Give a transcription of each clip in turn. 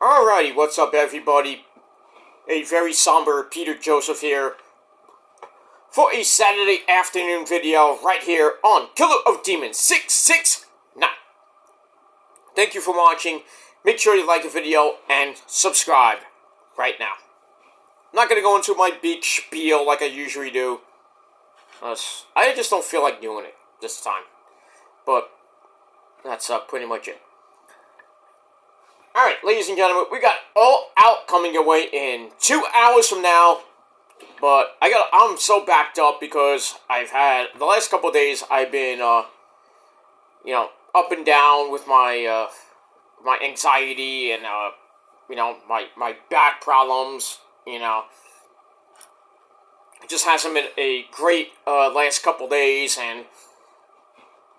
Alrighty, what's up everybody? A very somber Peter Joseph here for a Saturday afternoon video right here on Killer of Demons 669. Thank you for watching. Make sure you like the video and subscribe right now. I'm not going to go into my big spiel like I usually do. I just don't feel like doing it this time. But that's pretty much it. Alright, ladies and gentlemen, we got All Out coming your way in 2 hours from now. But I'm so backed up because I've had, the last couple of days, I've been, up and down with my, my anxiety and, my back problems, It just hasn't been a great, last couple of days, and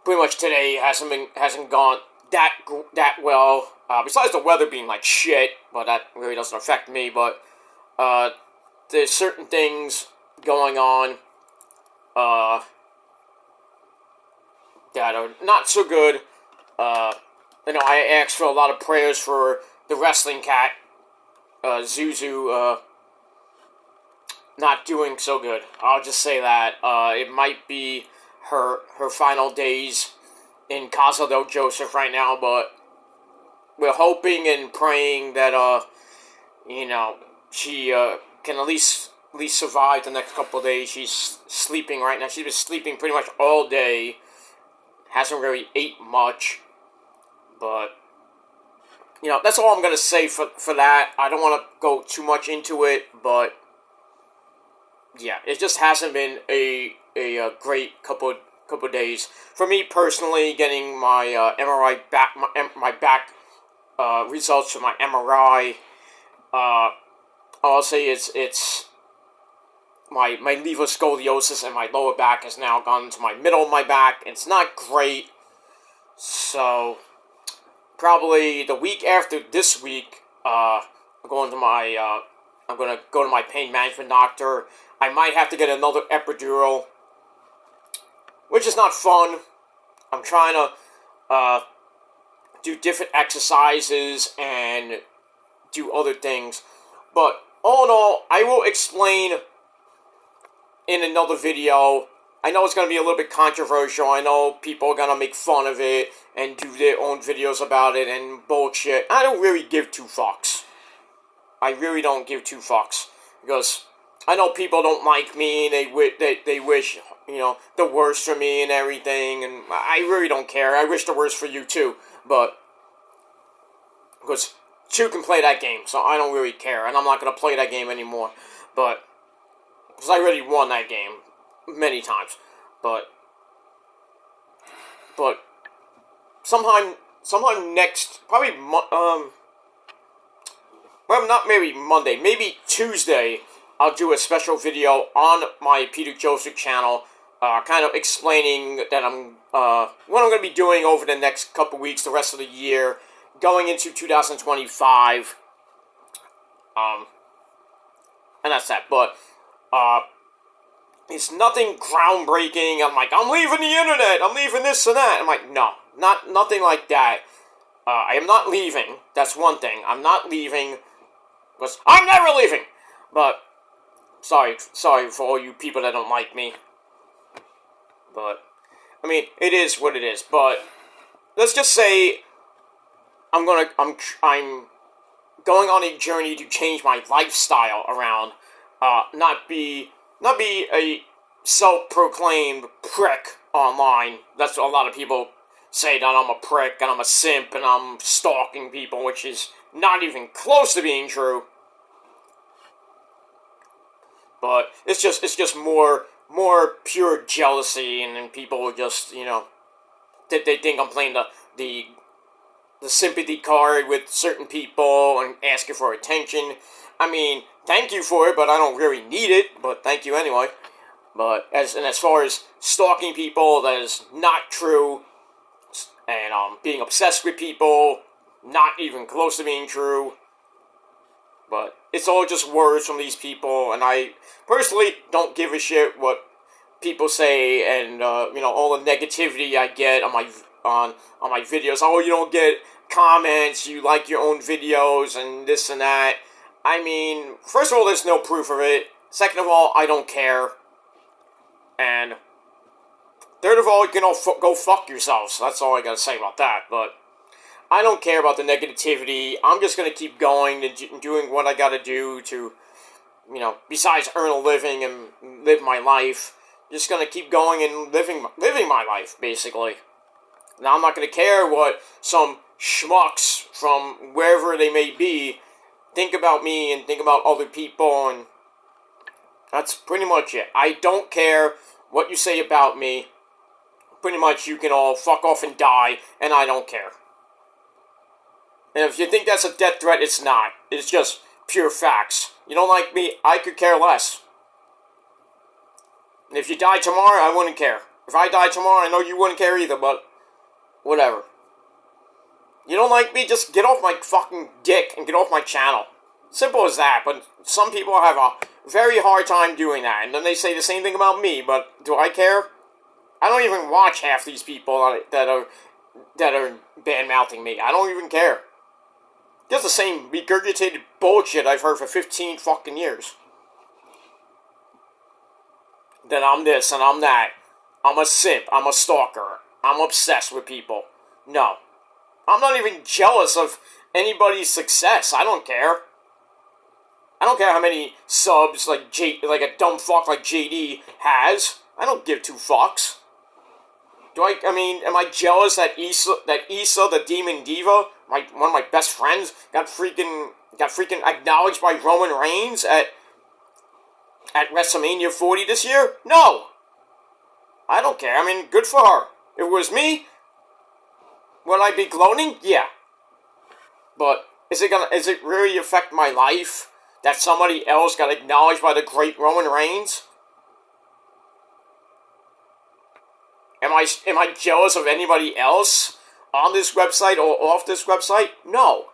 pretty much today hasn't gone that well. Besides the weather being like shit, but that really doesn't affect me, but, there's certain things going on, that are not so good. I asked for a lot of prayers for the wrestling cat, Zuzu, not doing so good. I'll just say that, it might be her final days in Casa del Joseph right now, but we're hoping and praying that, she, can at least survive the next couple of days. She's sleeping right now. She's been sleeping pretty much all day. Hasn't really ate much. But, that's all I'm going to say for that. I don't want to go too much into it, but, yeah, it just hasn't been a great couple of days. For me personally, getting my MRI back, my back results from my MRI, I'll say it's my levoscoliosis and my lower back has now gone into my middle of my back. It's not great, so probably the week after this week, I'm going to go to my pain management doctor. I might have to get another epidural, which is not fun. I'm trying to do different exercises and do other things, but all in all, I will explain in another video. I know it's going to be a little bit controversial. I know people are going to make fun of it and do their own videos about it and bullshit. I don't really give two fucks. I really don't give two fucks. Because I know people don't like me and they wish, the worst for me and everything. And I really don't care. I wish the worst for you too. But, because you can play that game, so I don't really care, and I'm not going to play that game anymore, but, because I already won that game many times, but, sometime next, probably, well, not maybe Monday, maybe Tuesday, I'll do a special video on my Peter Joseph channel, kind of explaining that what I'm going to be doing over the next couple weeks, the rest of the year, going into 2025, and that's that, but, it's nothing groundbreaking. I'm leaving the internet, I'm leaving this and that. I'm like, no, nothing like that. I am not leaving, that's one thing. I'm not leaving, because I'm never leaving, but, sorry for all you people that don't like me, but, it is what it is, but, let's just say, I'm going on a journey to change my lifestyle around, not be a self-proclaimed prick online. That's what a lot of people say, that I'm a prick and I'm a simp and I'm stalking people, which is not even close to being true. But it's just more pure jealousy, and then people just, they think I'm playing the sympathy card with certain people and asking for attention. Thank you for it, but I don't really need it, but thank you anyway. But as far as stalking people, that is not true, and being obsessed with people, not even close to being true. But it's all just words from these people, and I personally don't give a shit what people say, and all the negativity I get on my videos. Oh, you don't get comments, you like your own videos, and this and that. I mean, first of all, there's no proof of it. Second of all, I don't care. And third of all, you can all go fuck yourselves. That's all I gotta say about that. But I don't care about the negativity. I'm just gonna keep going and doing what I gotta do to, besides earn a living and live my life. Just gonna keep going and living my life, basically. Now, I'm not gonna care what some schmucks from wherever they may be think about me and think about other people, and that's pretty much it. I don't care what you say about me. Pretty much you can all fuck off and die, and I don't care. And if you think that's a death threat, it's not. It's just pure facts. You don't like me, I could care less. And if you die tomorrow, I wouldn't care. If I die tomorrow, I know you wouldn't care either, but whatever. You don't like me, just get off my fucking dick and get off my channel. Simple as that, but some people have a very hard time doing that. And then they say the same thing about me, but do I care? I don't even watch half these people that are bad-mouthing me. I don't even care. Just the same regurgitated bullshit I've heard for 15 fucking years. That I'm this and I'm that. I'm a simp. I'm a stalker. I'm obsessed with people. No. I'm not even jealous of anybody's success. I don't care. I don't care how many subs like a dumb fuck like JD has. I don't give two fucks. Am I jealous that Issa, the Demon Diva, one of my best friends, got freaking acknowledged by Roman Reigns at WrestleMania 40 this year? No! I don't care. I mean, good for her. If it was me, would I be gloating? Yeah. But is it really affect my life that somebody else got acknowledged by the great Roman Reigns? Am I jealous of anybody else on this website or off this website? No.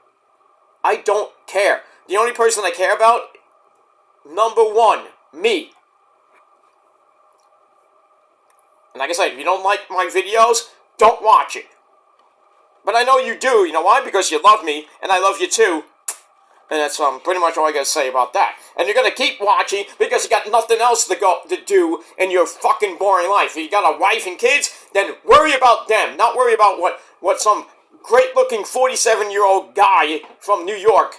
I don't care. The only person I care about, number one, me. And like I said, if you don't like my videos, don't watch it. But I know you do. You know why? Because you love me, and I love you too. And that's pretty much all I gotta say about that. And you're gonna keep watching because you got nothing else to do in your fucking boring life. If you got a wife and kids, then worry about them. Not worry about what some great-looking 47-year-old guy from New York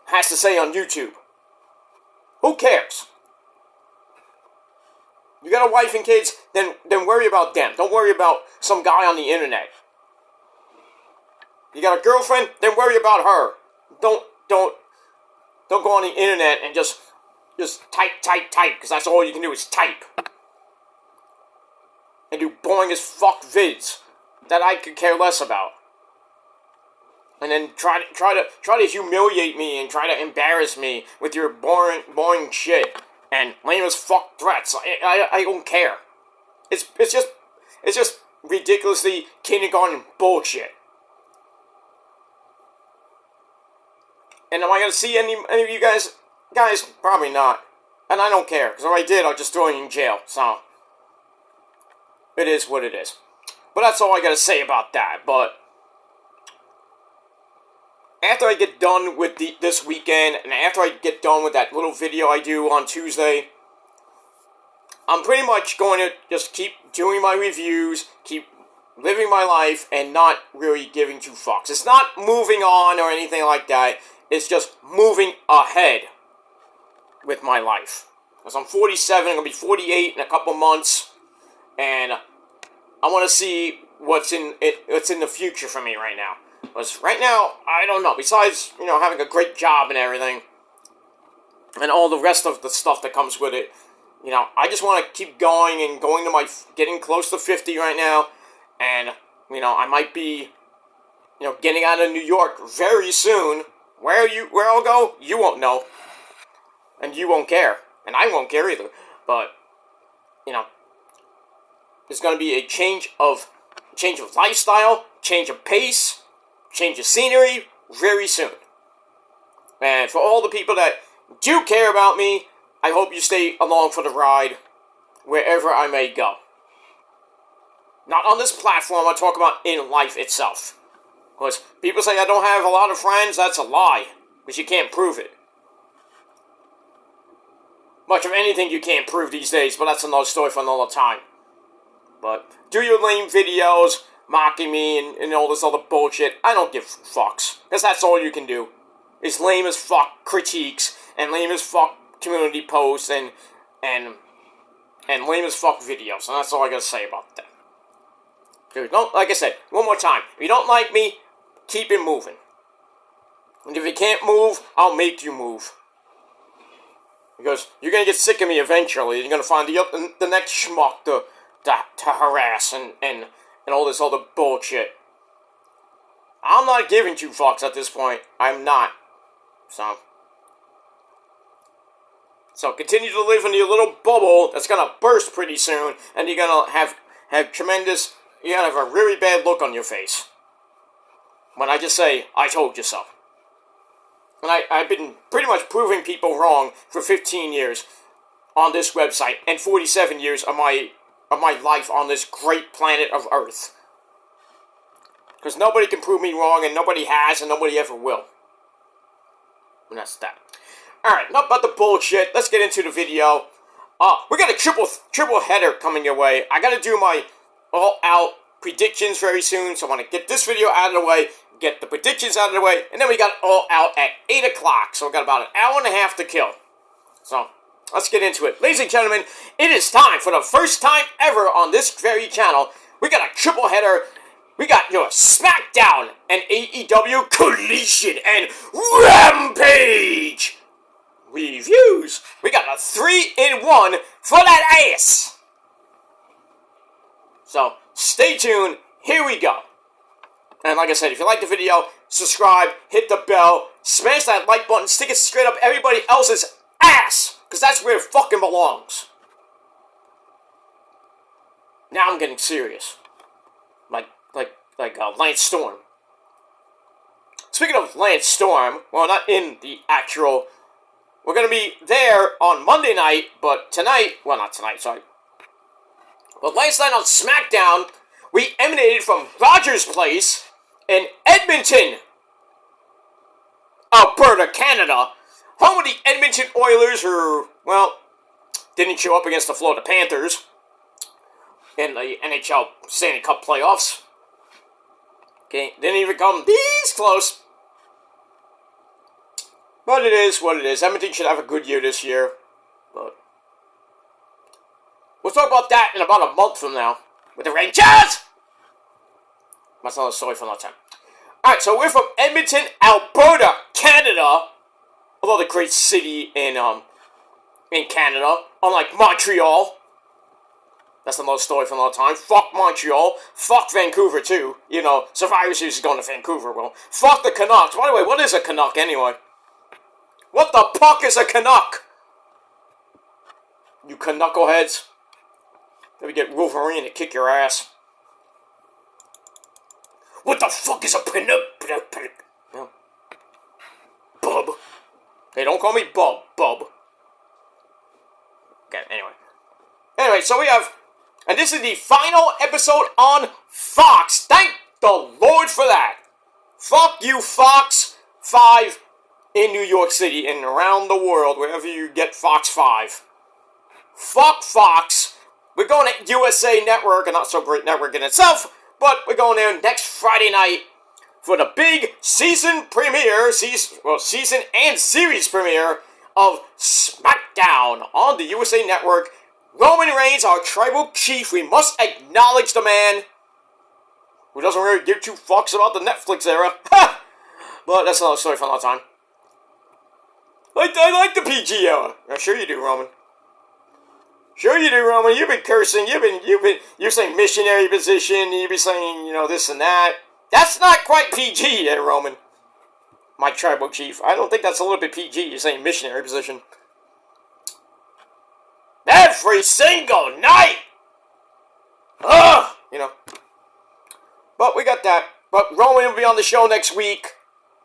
has to say on YouTube. Who cares? You got a wife and kids, then worry about them. Don't worry about some guy on the internet. You got a girlfriend, then worry about her. Don't go on the internet and just type, because that's all you can do is type. And do boring as fuck vids that I could care less about. And then try to humiliate me and try to embarrass me with your boring shit and lame as fuck threats. I don't care. It's just ridiculously kindergarten bullshit. And am I going to see any of you guys? Guys, probably not. And I don't care, because if I did, I'll just throw you in jail. So, it is what it is. But that's all I got to say about that. But after I get done with this weekend, and after I get done with that little video I do on Tuesday, I'm pretty much going to just keep doing my reviews, keep living my life, and not really giving two fucks. It's not moving on or anything like that. It's just moving ahead with my life. Because I'm 47, I'm going to be 48 in a couple months. And I want to see what's in the future for me right now. Because right now, I don't know. Besides, having a great job and everything, and all the rest of the stuff that comes with it, I just want to keep going and getting close to 50 right now. And, I might be, getting out of New York very soon. Where I'll go, you won't know. And you won't care. And I won't care either. But, there's going to be a change of lifestyle, change of pace, change of scenery very soon. And for all the people that do care about me, I hope you stay along for the ride wherever I may go. Not on this platform, I talk about in life itself. Because people say I don't have a lot of friends, that's a lie. Because you can't prove it. Much of anything you can't prove these days, but that's another story for another time. But do your lame videos, mocking me and all this other bullshit. I don't give fucks. Because that's all you can do. Is lame as fuck critiques and lame as fuck community posts and lame as fuck videos. And that's all I gotta say about that. Dude, like I said, one more time. If you don't like me, keep it moving. And if you can't move, I'll make you move. Because you're gonna get sick of me eventually. You're gonna find the next schmuck to harass and all this other bullshit. I'm not giving two fucks at this point. I'm not. So continue to live in your little bubble that's gonna burst pretty soon, and you're gonna have tremendous. You're gonna have a really bad look on your face when I just say, "I told you so." And I've been pretty much proving people wrong for 15 years on this website, and 47 years of my life on this great planet of Earth. Because nobody can prove me wrong, and nobody has, and nobody ever will. And that's that. Alright, enough about the bullshit. Let's get into the video. We got a triple header coming your way. I gotta do my all-out predictions very soon, so I want to get this video out of the way, get the predictions out of the way, and then we got all out at 8 o'clock. So we got about an hour and a half to kill. So, let's get into it. Ladies and gentlemen, it is time for the first time ever on this very channel. We got a triple header. We got your Smackdown and AEW Collision and Rampage reviews. We got a 3-in-1 for that ass. So, stay tuned. Here we go. And like I said, if you like the video, subscribe, hit the bell, smash that like button, stick it straight up everybody else's ass. Because that's where it fucking belongs. Now I'm getting serious. Like Lance Storm. Speaking of Lance Storm, well, not in the actual... We're going to be there on Monday night, but tonight... Well, not tonight, sorry. But last night on Smackdown, we emanated from Rogers Place in Edmonton, Alberta, Canada. Home of the Edmonton Oilers, who, well, didn't show up against the Florida Panthers in the NHL Stanley Cup playoffs. Okay, didn't even come this close. But it is what it is. Edmonton should have a good year this year. But we'll talk about that in about a month from now with the Rangers. That's another story for another time. Alright, so we're from Edmonton, Alberta, Canada. Another great city in Canada. Unlike Montreal. That's another story for another time. Fuck Montreal. Fuck Vancouver, too. You know, Survivor Series is going to Vancouver. Well, fuck the Canucks. By the way, what is a Canuck, anyway? What the fuck is a Canuck? You Canuckleheads. Then we get Wolverine to kick your ass. What the fuck is a Canuck? Bub. Hey, don't call me Bub. Okay, anyway, so we have... And this is the final episode on Fox. Thank the Lord for that. Fuck you, Fox 5 in New York City and around the world, wherever you get Fox 5. Fuck Fox. We're going to USA Network, a not so great network in itself, but we're going there next Friday night for the big season premiere, season and series premiere of Smackdown on the USA Network. Roman Reigns, our tribal chief, we must acknowledge the man who doesn't really give two fucks about the Netflix era. Ha! But that's another story for another time. I like the PG era. Sure you do, Roman. Sure you do, Roman. You've been cursing. You're saying missionary position. You've been saying, you know, this and that. That's not quite PG there, Roman. My tribal chief. I don't think that's a little bit PG. You're saying missionary position. Every single night! Ugh! You know. But we got that. But Roman will be on the show next week.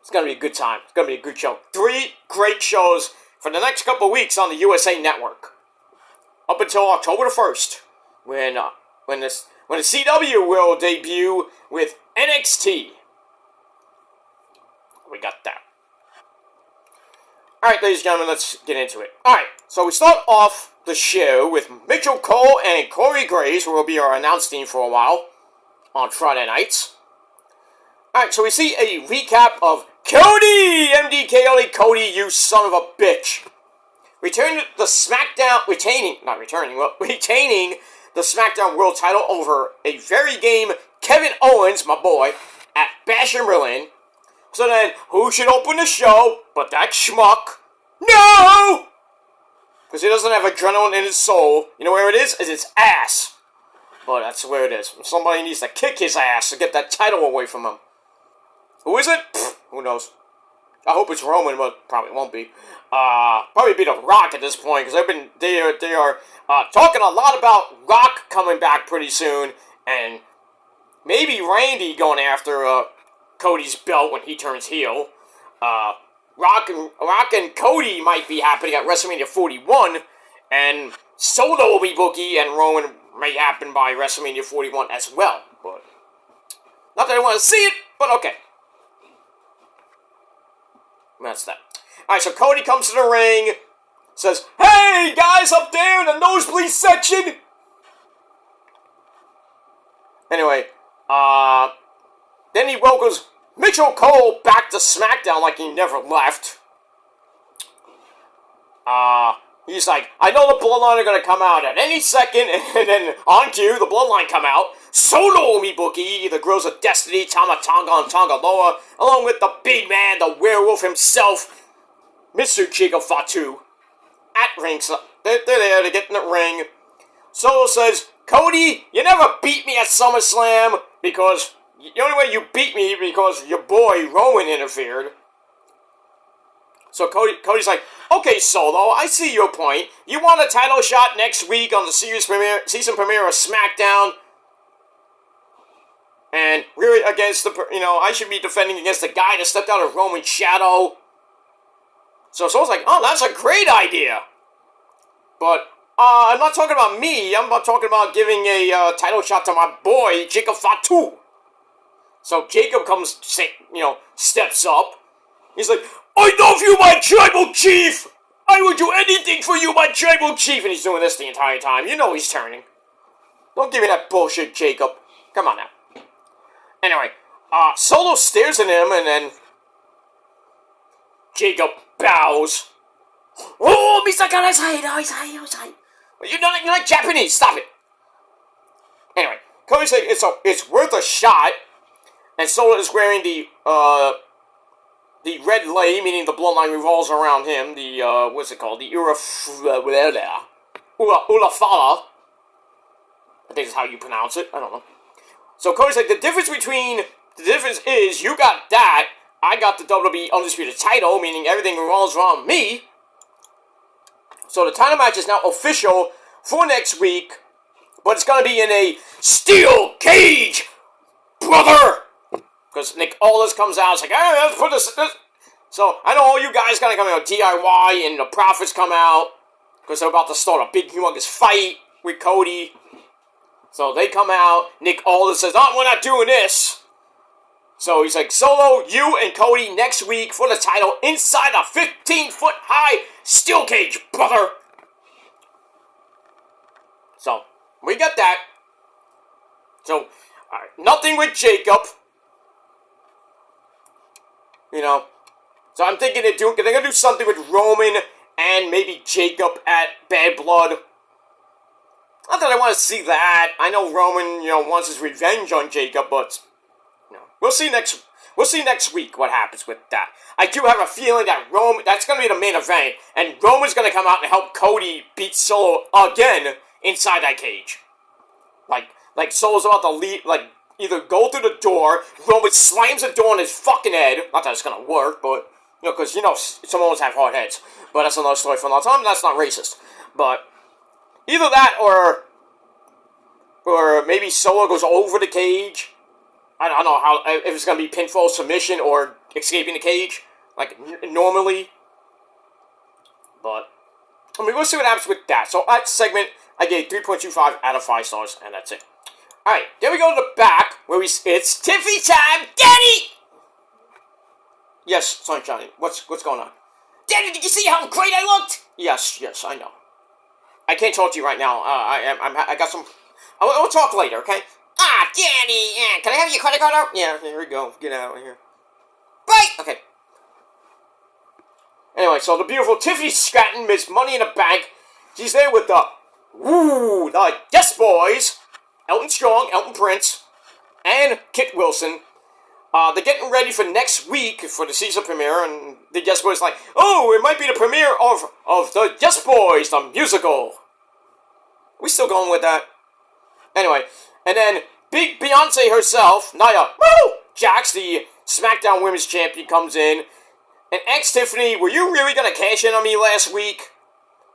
It's going to be a good time. It's going to be a good show. 3 great shows for the next couple of weeks on the USA Network. Up until October the 1st. When the CW will debut with NXT. we got that. Alright, ladies and gentlemen, let's get into it. Alright, so we start off the show with Mitchell Cole and Corey Graves, who will be our announce team for a while on Friday nights. Alright, so we see a recap of Cody! MDK Cody, you son of a bitch. Retaining the SmackDown World title over a very game Kevin Owens, my boy, at Bash in Berlin. So then, who should open the show but that schmuck? No! Because he doesn't have adrenaline in his soul. You know where it is? It's his ass. But that's where it is. Somebody needs to kick his ass to get that title away from him. Who is it? Pfft, who knows? I hope it's Roman, but probably won't be. Probably be The Rock at this point, because they are talking a lot about Rock coming back pretty soon, and maybe Randy going after Cody's belt when he turns heel. Rock and Cody might be happening at WrestleMania 41, and Solo will be bookie, and Roman may happen by WrestleMania 41 as well. But not that I want to see it, but okay. That's that. Alright, so Cody comes to the ring, says, "Hey, guys up there in the nosebleed section!" Anyway, then he welcomes Mitchell Cole back to SmackDown like he never left. He's like, "I know the Bloodline are going to come out at any second," and then on cue, the Bloodline come out. Solo Mibuki, the Girls of Destiny, Tama Tonga and Tonga Loa, along with the big man, the werewolf himself, Mr. Jacob Fatu, at ringside. They're there to get in the ring. Solo says, "Cody, you never beat me at SummerSlam because the only way you beat me because your boy Rowan interfered." So Cody's like, "Okay, Solo, I see your point. You want a title shot next week on the season premiere of SmackDown? And really against I should be defending against the guy that stepped out of Roman's shadow." So Solo's like, "Oh, that's a great idea. But, I'm not talking about me. I'm not talking about giving a title shot to my boy, Jacob Fatu." So Jacob steps up. He's like, "I love you, my tribal chief! I would do anything for you, my tribal chief!" And he's doing this the entire time. You know he's turning. Don't give me that bullshit, Jacob. Come on now. Anyway, Solo stares at him, and then Jacob bows. "Oh, Mr. Kanasai, you're not Japanese, stop it." Anyway, Cody's like, it's worth a shot, and Solo is wearing the red lei, meaning the bloodline revolves around him, the, what's it called, the Ulafala. I think is how you pronounce it, I don't know. So Cody's like, the difference is, you got that, I got the WWE Undisputed title, meaning everything revolves around me. So the title match is now official for next week, but it's going to be in a steel cage, brother! Because Nick Aldis comes out, it's like, "Hey, let's put this." So I know all you guys got to come out, DIY, and the Profits come out, because they're about to start a big, humongous fight with Cody. So they come out, Nick Aldis says, "Oh, we're not doing this." So he's like, "Solo, you and Cody next week for the title inside a 15-foot-high steel cage, brother." So, we got that. So, nothing with Jacob. So I'm thinking they're going to do something with Roman and maybe Jacob at Bad Blood. Not that I want to see that. I know Roman, wants his revenge on Jacob, but we'll see next week what happens with that. I do have a feeling that that's going to be the main event, and Roman's going to come out and help Cody beat Solo again inside that cage. Like Solo's about to leave, either go through the door, Roman slams the door on his fucking head. Not that it's going to work, but, because, Samoans have hard heads. But that's another story for another time, that's not racist. But either that or maybe Solo goes over the cage. I don't know if it's going to be pinfall submission or escaping the cage, normally. But, we'll see what happens with that. So, that segment, I gave 3.25 out of 5 stars, and that's it. Alright, then we go to the back, where it's Tiffy time, Daddy! Yes, Sunshine. What's going on? Daddy, did you see how great I looked? Yes, I know. I can't talk to you right now. I got some. We'll talk later, okay? Ah, Daddy, can I have your credit card out? Yeah, here we go. Get out of here. Right. Okay. Anyway, so the beautiful Tiffany Stratton, Miss Money in the Bank, she's there with the Yes Boys, Elton Strong, Elton Prince, and Kit Wilson. They're getting ready for next week for the season premiere, and the Yes Boys like, oh, it might be the premiere of the Yes Boys, the musical. We still going with that? Anyway, and then big Beyonce herself, Nia Jax, the Smackdown Women's Champion, comes in and asks Tiffany, were you really going to cash in on me last week?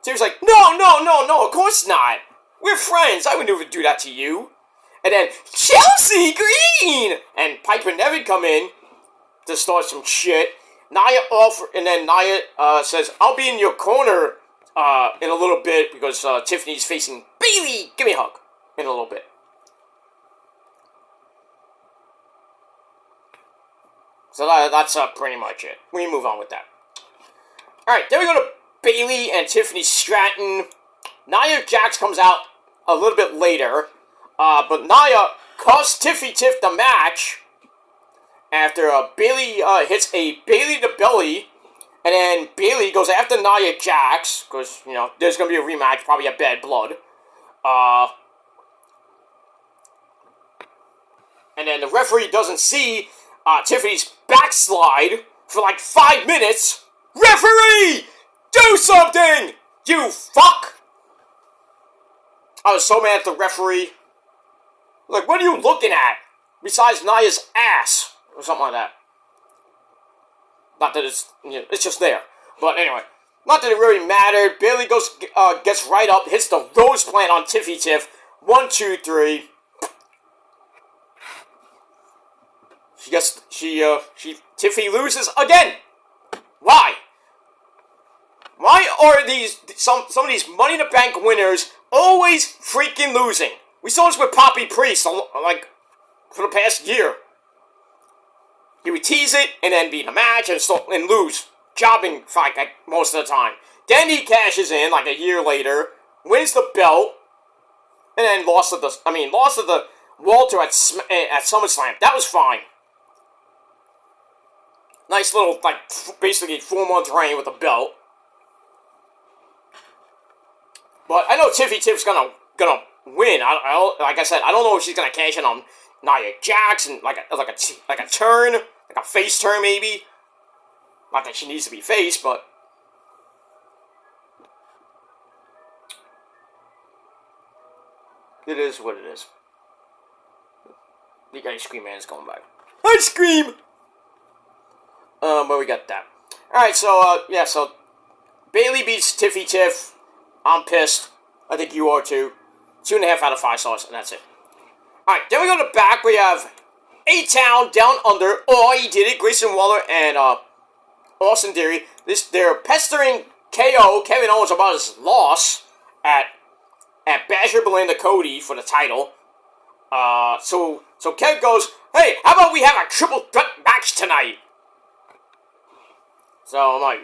Tiffany's like, no, of course not. We're friends. I would never do that to you. And then Chelsea Green and Piper and Nevin come in to start some shit. Nia says, I'll be in your corner in a little bit because Tiffany's facing Bayley. Give me a hug in a little bit. So that's pretty much it. We move on with that. Alright, then we go to Bayley and Tiffany Stratton. Nia Jax comes out a little bit later. But Nia cost Tiff the match after Bayley hits a Bayley to belly. And then Bayley goes after Nia Jax, because, there's going to be a rematch, probably a bad blood. And then the referee doesn't see Tiffany's backslide for like 5 minutes. Referee! Do something! You fuck! I was so mad at the referee. Like, what are you looking at? Besides Nia's ass. Or something like that. Not that it's just there. But anyway. Not that it really mattered. Bayley gets right up, hits the Rose Plant on Tiff. 1, 2, 3. Tiffy loses again. Why? Why are some of these Money in the Bank winners always freaking losing? We saw this with Poppy Priest, like, for the past year. He would tease it, and then be in a match, and lose. Jobbing, like, most of the time. Then he cashes in, like, a year later, wins the belt, and then lost to the Walter at SummerSlam. That was fine. Nice little, like, basically 4-month reign with the belt. But I know Tiff's gonna win. Like I said, I don't know if she's gonna cash in on Nia Jax and like a turn, like a face turn maybe. Not that she needs to be face, but it is what it is. The Ice Cream Man's going back. Ice cream. But we got that. All right, so Bayley beats Tiff. I'm pissed. I think you are too. 2.5 out of 5 stars, and that's it. Alright, then we go to the back. We have A-Town, Down Under. Oh, he did it. Grayson Waller and Austin Theory. They're pestering KO, Kevin Owens, about his loss at Badger Belinda Cody for the title. So Kev goes, hey, how about we have a triple threat match tonight? So I'm like,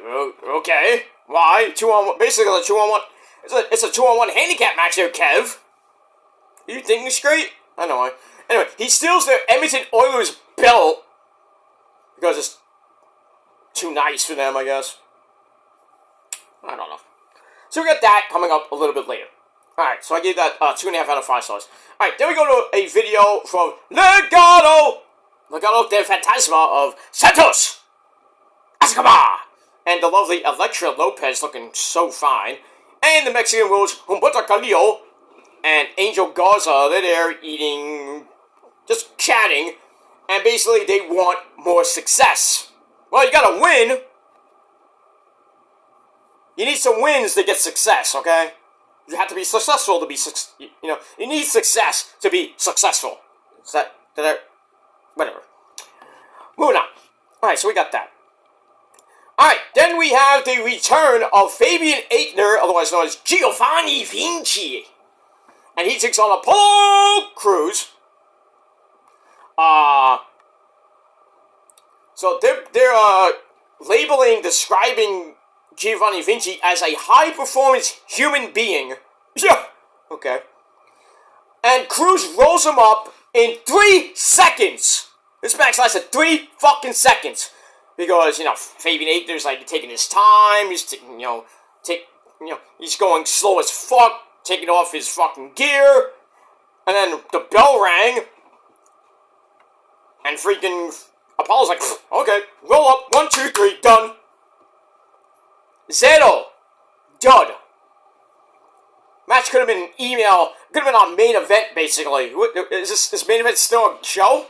okay. Why? 2-on-1. Basically, a 2-on-1. It's a 2-on-1 handicap match there, Kev. You thinking straight? I know. Anyway, he steals the Edmonton Oilers belt because it's too nice for them, I guess. I don't know. So we got that coming up a little bit later. Alright, so I gave that 2.5 out of 5 stars. Alright, then we go to a video from Legado del Fantasma of Santos Escobar and the lovely Elektra Lopez looking so fine. And the Mexican Rules, Humberto Carrillo and Angel Garza, they're there eating, just chatting, and basically they want more success. Well, you gotta win. You need some wins to get success, okay? You have to be successful to be, you need success to be successful. Whatever. Moving on. Alright, so we got that. Alright, then we have the return of Fabian Aichner, otherwise known as Giovanni Vinci. And he takes on Apollo Crews. So they're describing Giovanni Vinci as a high-performance human being. Yeah, okay. And Cruz rolls him up in 3 seconds. This match lasted 3 fucking seconds. Because, Fabian Aichner's like taking his time, he's he's going slow as fuck, taking off his fucking gear. And then the bell rang. And freaking Apollo's like, okay, roll up, 1, 2, 3, done. Zero. Dud. Match could have been an email, could have been on main event, basically. Is main event still a show?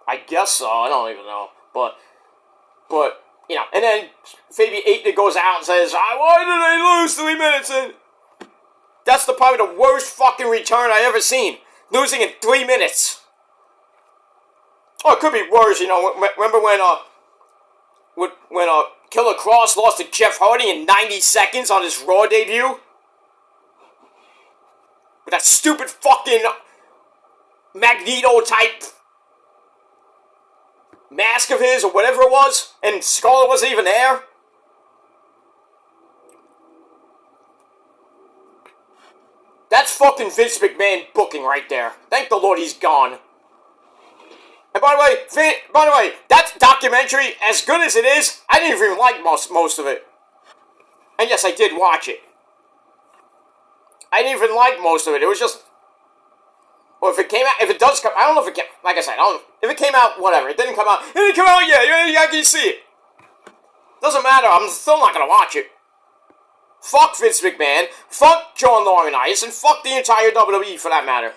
I guess so, I don't even know. But, and then Fabian Aichner goes out and says, why did they lose 3 minutes in? That's probably the worst fucking return I ever seen. Losing in 3 minutes. Oh, it could be worse, remember when Killer Kross lost to Jeff Hardy in 90 seconds on his Raw debut? With that stupid fucking Magneto-type mask of his, or whatever it was, and Scarlett wasn't even there? That's fucking Vince McMahon booking right there. Thank the Lord he's gone. And by the way, that documentary, as good as it is, I didn't even like most of it. And yes, I did watch it. I didn't even like most of it. It was just, or if it does come, I don't know if it came, like I said, if it came out, whatever. It didn't come out. It didn't come out yet. I can see it. Doesn't matter. I'm still not gonna watch it. Fuck Vince McMahon. Fuck John Laurinaitis, and fuck the entire WWE for that matter.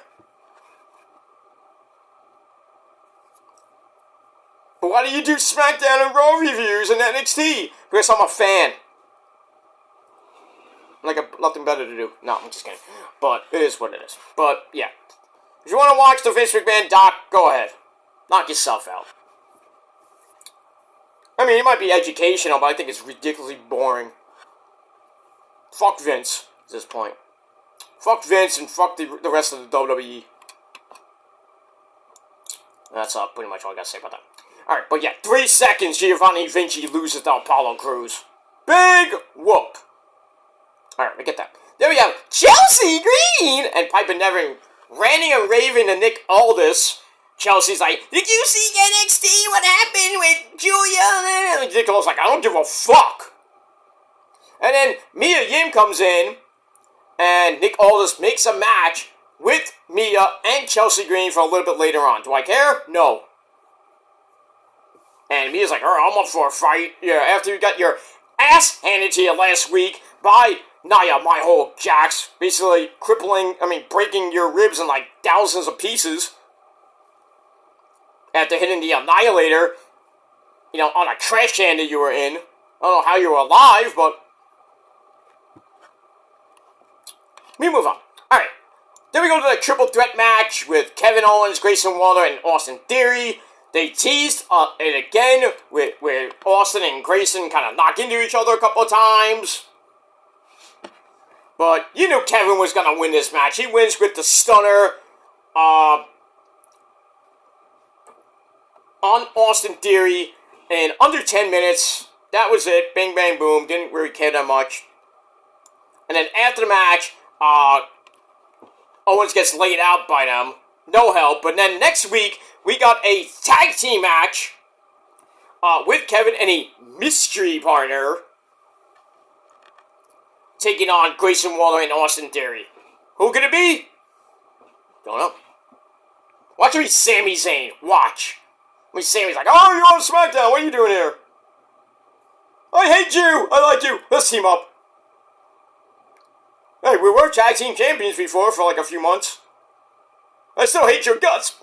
But why do you do SmackDown and Raw reviews and NXT? Because I'm a fan. Nothing better to do. No, I'm just kidding. But it is what it is. But, yeah. If you want to watch the Vince McMahon doc, go ahead. Knock yourself out. I mean, it might be educational, but I think it's ridiculously boring. Fuck Vince at this point. Fuck Vince and fuck the rest of the WWE. That's pretty much all I gotta say about that. Alright, but yeah, 3 seconds, Giovanni Vinci loses to Apollo Crews. Big whoop. Alright, we get that. Then we have Chelsea Green and Piper Niven ranting and raving to Nick Aldis. Chelsea's like, did you see NXT? What happened with Julia? And Nick Aldis like, I don't give a fuck. And then Mia Yim comes in, and Nick Aldis makes a match with Mia and Chelsea Green for a little bit later on. Do I care? No. And Mia's like, I'm up for a fight. Yeah, after you got your ass handed to you last week by Nia Jax, basically breaking your ribs in like thousands of pieces. After hitting the Annihilator, on a trash can that you were in. I don't know how you were alive, but we move on. Alright. Then we go to the triple threat match with Kevin Owens, Grayson Waller, and Austin Theory. They teased it again with Austin and Grayson kind of knock into each other a couple of times. But you knew Kevin was going to win this match. He wins with the stunner on Austin Theory in under 10 minutes. That was it. Bing, bang, boom. Didn't really care that much. And then after the match, Owens gets laid out by them. No help. But then next week, we got a tag team match with Kevin and a mystery partner taking on Grayson Waller and Austin Theory. Who could it be? Don't know. Watch it be Sami Zayn. Watch. When Sami's like, oh, you're on SmackDown. What are you doing here? I hate you. I like you. Let's team up. Hey, we were tag team champions before for like a few months. I still hate your guts.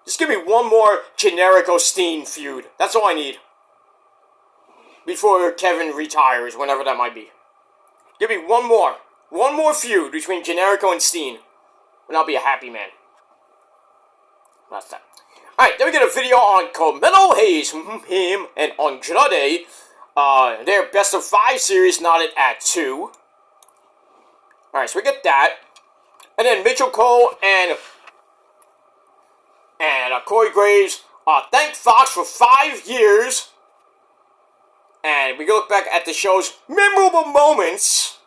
Just give me one more Generico Steen feud. That's all I need. Before Kevin retires, whenever that might be. Give me one more. One more feud between Generico and Steen. And I'll be a happy man. That's that. Alright, then we get a video on Carmelo Hayes, him, and Andrade. Their best of 5 series knotted at 2. Alright, so we get that. And then Mitchell Cole and And Corey Graves thanked Fox for 5 years. And we look back at the show's memorable moments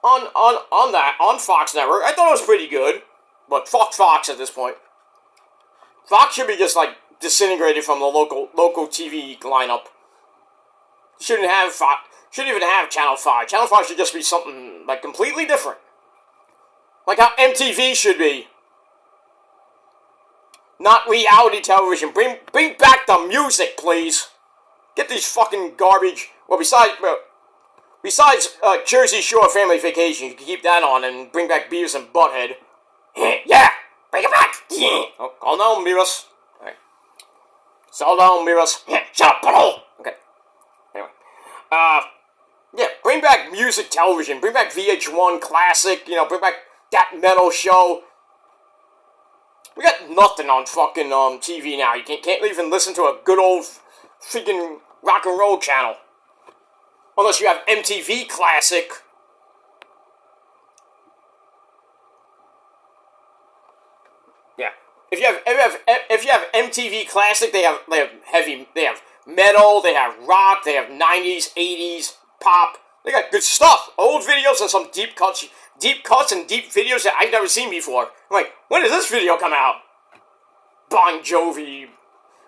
on Fox Network. I thought it was pretty good, but fuck Fox at this point. Fox should be just like disintegrated from the local TV lineup. Shouldn't even have Channel 5. Channel 5 should just be something like completely different, like how MTV should be. Not reality television. Bring back the music, please. Get these fucking garbage. Well, besides Jersey Shore Family Vacation, you can keep that on and bring back Beavis and Butthead. Yeah, bring it back. Oh, calm down, Beavis. All right. Settle down, Beavis. Shut up, butthole. Okay. Anyway, yeah, bring back music television. Bring back VH1 Classic. Bring back that metal show. We got nothing on fucking TV now. You can't even listen to a good old freaking rock and roll channel. Unless you have MTV Classic. Yeah. If you have MTV Classic, they have metal, they have rock, they have 90s, 80s, pop. They got good stuff. Old videos and some deep cuts and deep videos that I've never seen before. I'm like, when does this video come out? Bon Jovi,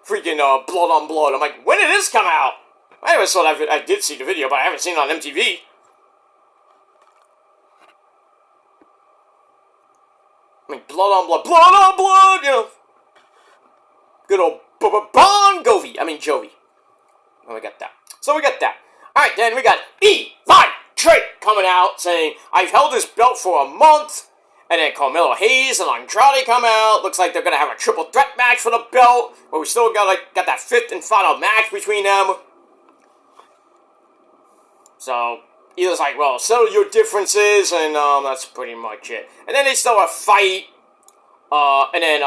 freaking Blood on Blood. I'm like, when did this come out? I always thought I did see the video, but I haven't seen it on MTV. I mean, Blood on Blood, Good old Bon Jovi. Oh, we got that. So we got that. Alright, then we got Eli Drake coming out saying, I've held this belt for a month. And then Carmelo Hayes and Andrade come out. Looks like they're going to have a triple threat match for the belt. But we still got that fifth and final match between them. So, Eli's like, well, settle your differences. And that's pretty much it. And then they start a fight. And then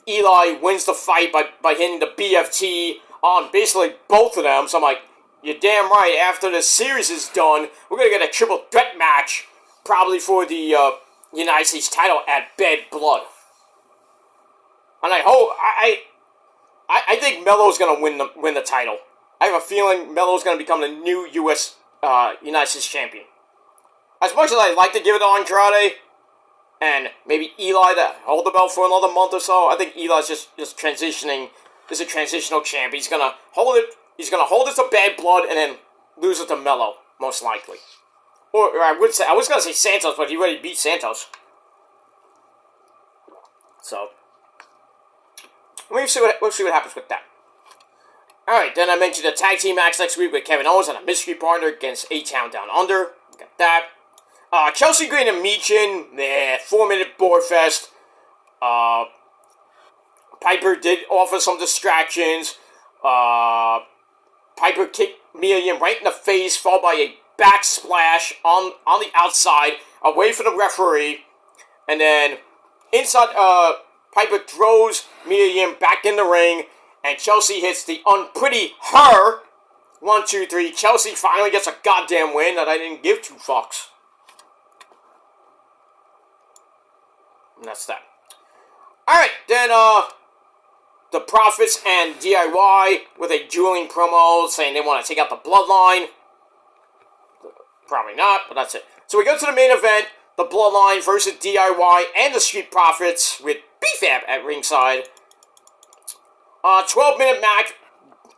Eli wins the fight by hitting the BFT on basically both of them. So I'm like, you're damn right. After the series is done, we're going to get a triple threat match. Probably for the United States title at Bad Blood. And I think Melo's gonna win the title. I have a feeling Melo's gonna become the new United States champion. As much as I'd like to give it to Andrade and maybe Eli to hold the belt for another month or so, I think Eli's just transitioning. Is a transitional champ. He's gonna hold it. He's gonna hold it to Bad Blood and then lose it to Melo, most likely. Or I was going to say Santos, but he already beat Santos. So, we'll see what happens with that. Alright, then I mentioned a tag team match next week with Kevin Owens and a mystery partner against A-Town Down Under. Got that. Chelsea Green and Meechin, 4-minute board fest. Piper did offer some distractions. Piper kicked Mia Yim right in the face, followed by a backsplash on the outside, away from the referee, and then inside, Piper throws Mia Yim back in the ring, and Chelsea hits the unpretty her. 1, 2, 3. Chelsea finally gets a goddamn win that I didn't give two fucks. And that's that. Alright, then, the Profits and DIY with a dueling promo saying they want to take out the Bloodline. Probably not, but that's it. So we go to the main event, the Bloodline versus DIY and the Street Profits with BFAB at ringside. 12-minute match,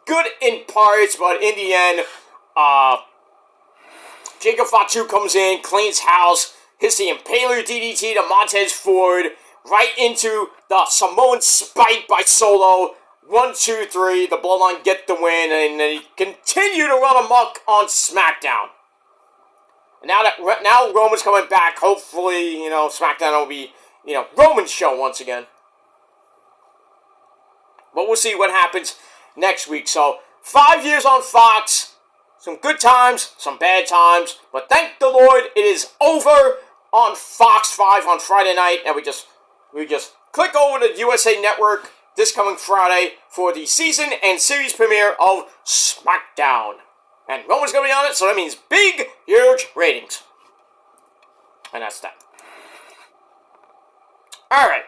good in parts, but in the end, Jacob Fatu comes in, cleans house, hits the Impaler DDT to Montez Ford, right into the Samoan Spike by Solo. 1, 2, 3, the Bloodline get the win, and they continue to run amok on Smackdown. Now Roman's coming back. Hopefully, SmackDown will be, Roman's show once again. But we'll see what happens next week. So, 5 years on Fox. Some good times, some bad times. But thank the Lord, it is over on Fox 5 on Friday night. And we just click over to USA Network this coming Friday for the season and series premiere of Smackdown. And Roman's going to be on it, so that means big, huge ratings. And that's that. Alright.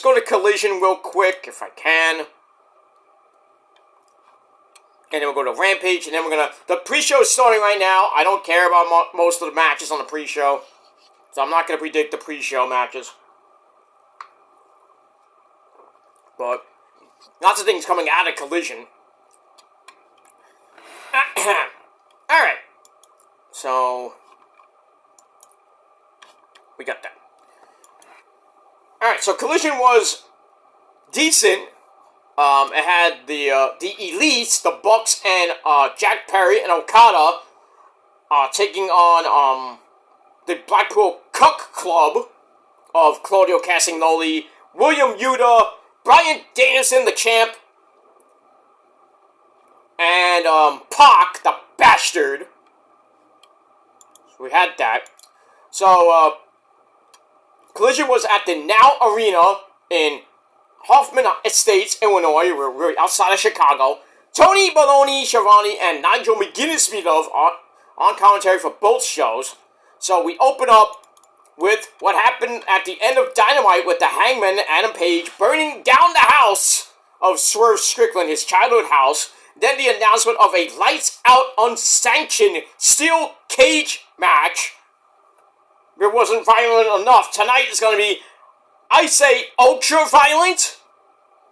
go to Collision real quick, if I can. And then we'll go to Rampage, and then we're gonna... The pre-show is starting right now. I don't care about most of the matches on the pre-show. So I'm not gonna predict the pre-show matches. But lots of things coming out of Collision. Alright. So... we got that. Alright, so Collision was decent. It had the Elites, the Bucks, and Jack Perry and Okada taking on the Blackpool Cuck Club of Claudio Castagnoli, William Yuta, Bryan Danielson, the champ, and Pac, the bastard. So we had that. So, Collision was at the Now Arena in Hoffman Estates, Illinois. We're outside of Chicago. Tony Baloney, Schiavone, and Nigel McGuinness-Meadove on commentary for both shows. So we open up with what happened at the end of Dynamite with the Hangman, Adam Page, burning down the house of Swerve Strickland, his childhood house. Then the announcement of a lights-out, unsanctioned steel cage match. It wasn't violent enough. Tonight is going to be, I say, ultra-violent.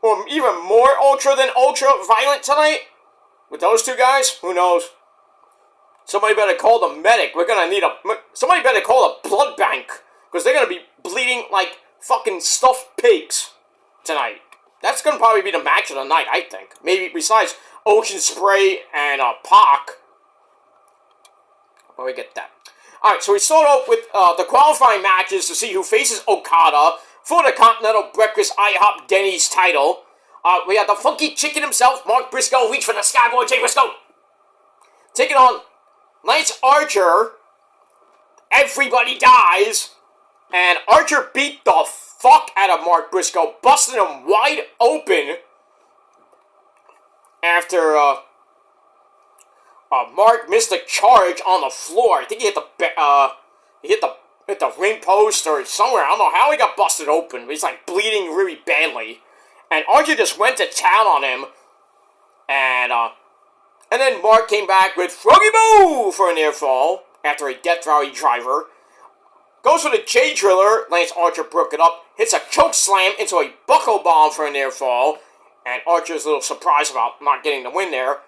Or even more ultra than ultra-violent tonight. With those two guys, who knows? Somebody better call the medic. We're going to need somebody better call a blood bank. Because they're going to be bleeding like fucking stuffed pigs tonight. That's going to probably be the match of the night, I think. Maybe besides Ocean Spray and Pac. But we get that. Alright, so we start off with the qualifying matches to see who faces Okada for the Continental Breakfast IHOP Denny's title. We got the funky chicken himself, Mark Briscoe, reach for the Skyboy, Jay Briscoe. Taking on Lance Archer. Everybody dies. And Archer beat the fuck out of Mark Briscoe, busting him wide open. After, Mark missed a charge on the floor. I think he hit the ring post or somewhere. I don't know how he got busted open. But he's like bleeding really badly. And Archer just went to town on him. And then Mark came back with Froggy Boo for a near fall after a Death Valley driver. Goes for the J Driller. Lance Archer broke it up. Hits a choke slam into a buckle bomb for a near fall. And Archer's a little surprised about not getting the win there.